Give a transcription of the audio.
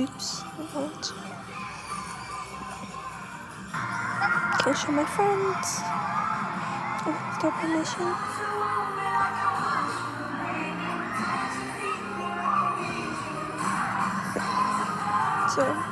Oops, what? Can show my friends. I have their permission. So